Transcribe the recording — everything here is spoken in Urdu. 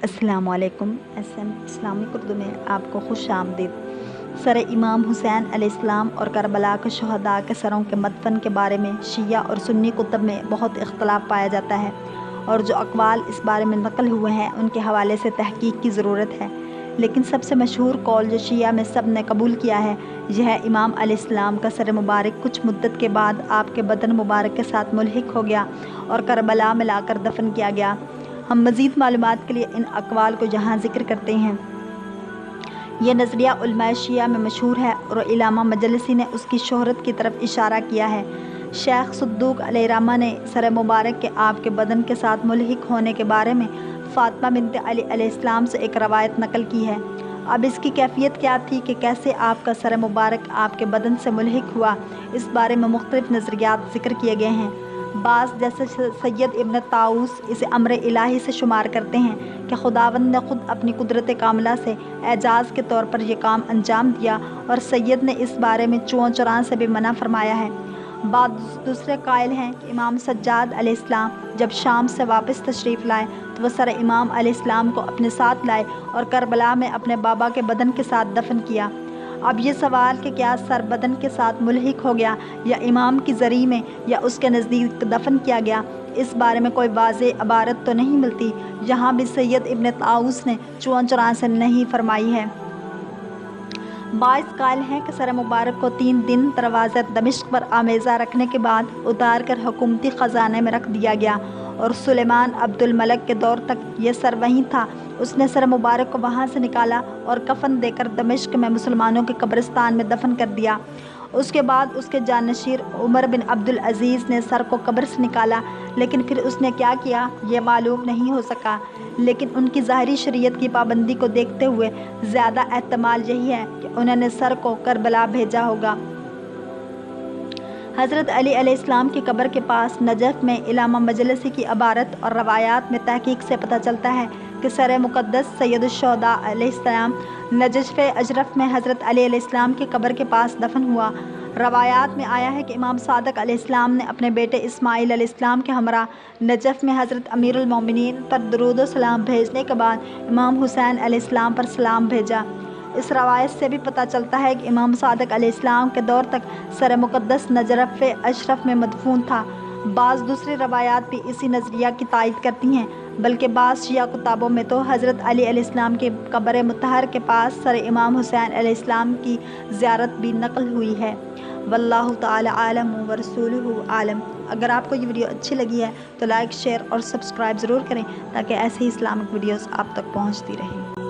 السلام علیکم۔ SM اسلامک اردو میں آپ کو خوش آمدید۔ سر امام حسین علیہ السلام اور کربلا کے شہداء کے سروں کے مدفن کے بارے میں شیعہ اور سنی کتب میں بہت اختلاف پایا جاتا ہے، اور جو اقوال اس بارے میں نقل ہوئے ہیں ان کے حوالے سے تحقیق کی ضرورت ہے، لیکن سب سے مشہور قول جو شیعہ میں سب نے قبول کیا ہے یہ ہے امام علیہ السلام کا سر مبارک کچھ مدت کے بعد آپ کے بدن مبارک کے ساتھ ملحق ہو گیا اور کربلا میں لا کر دفن کیا گیا۔ ہم مزید معلومات کے لیے ان اقوال کو یہاں ذکر کرتے ہیں۔ یہ نظریہ علماء شیعہ میں مشہور ہے اور علامہ مجلسی نے اس کی شہرت کی طرف اشارہ کیا ہے۔ شیخ صدوق علیہ الرحمہ نے سر مبارک کے آپ کے بدن کے ساتھ ملحق ہونے کے بارے میں فاطمہ بنت علی علیہ السلام سے ایک روایت نقل کی ہے۔ اب اس کی کیفیت کیا تھی کہ کیسے آپ کا سر مبارک آپ کے بدن سے ملحق ہوا، اس بارے میں مختلف نظریات ذکر کیے گئے ہیں۔ بعض جیسے سید ابن طاؤس اسے امر الہی سے شمار کرتے ہیں کہ خداوند نے خود اپنی قدرت کاملہ سے اعجاز کے طور پر یہ کام انجام دیا، اور سید نے اس بارے میں چوں چران سے بھی منع فرمایا ہے۔ بعض دوسرے قائل ہیں کہ امام سجاد علیہ السلام جب شام سے واپس تشریف لائے تو وہ سر امام علیہ السلام کو اپنے ساتھ لائے اور کربلا میں اپنے بابا کے بدن کے ساتھ دفن کیا۔ اب یہ سوال کہ کیا سر بدن کے ساتھ ملحق ہو گیا یا امام کی زری میں یا اس کے نزدیک دفن کیا گیا، اس بارے میں کوئی واضح عبارت تو نہیں ملتی۔ یہاں بھی سید ابن طاؤس نے چون چران سے نہیں فرمائی ہے۔ بعض قائل ہیں کہ سر مبارک کو 3 دن دروازہ دمشق پر آمیزہ رکھنے کے بعد اتار کر حکومتی خزانے میں رکھ دیا گیا، اور سلیمان عبد الملک کے دور تک یہ سر وہیں تھا۔ اس نے سر مبارک کو وہاں سے نکالا اور کفن دے کر دمشق میں مسلمانوں کے قبرستان میں دفن کر دیا۔ اس کے بعد اس کے جانشین عمر بن عبد العزیز نے سر کو قبر سے نکالا، لیکن پھر اس نے کیا کیا یہ معلوم نہیں ہو سکا، لیکن ان کی ظاہری شریعت کی پابندی کو دیکھتے ہوئے زیادہ احتمال یہی ہے کہ انہوں نے سر کو کربلا بھیجا ہوگا۔ حضرت علی علیہ السلام کی قبر کے پاس نجف میں علامہ مجلسی کی عبارت اور روایات میں تحقیق سے پتہ چلتا ہے کہ سر مقدس سید الشہداء علیہ السلام نجف اجرف میں حضرت علی علیہ السلام کی قبر کے پاس دفن ہوا۔ روایات میں آیا ہے کہ امام صادق علیہ السلام نے اپنے بیٹے اسماعیل علیہ السلام کے ہمراہ نجف میں حضرت امیر المومنین پر درود و سلام بھیجنے کے بعد امام حسین علیہ السلام پر سلام بھیجا۔ اس روایت سے بھی پتہ چلتا ہے کہ امام صادق علیہ السلام کے دور تک سر مقدس نجف اشرف میں مدفون تھا۔ بعض دوسری روایات بھی اسی نظریہ کی تائید کرتی ہیں، بلکہ بعض شیعہ کتابوں میں تو حضرت علی علیہ السلام کی قبر مطہر کے پاس سر امام حسین علیہ السلام کی زیارت بھی نقل ہوئی ہے۔ واللہ تعالی عالم ورسولہ عالم۔ اگر آپ کو یہ ویڈیو اچھی لگی ہے تو لائک، شیئر اور سبسکرائب ضرور کریں تاکہ ایسے ہی اسلامک ویڈیوز آپ تک پہنچتی رہیں۔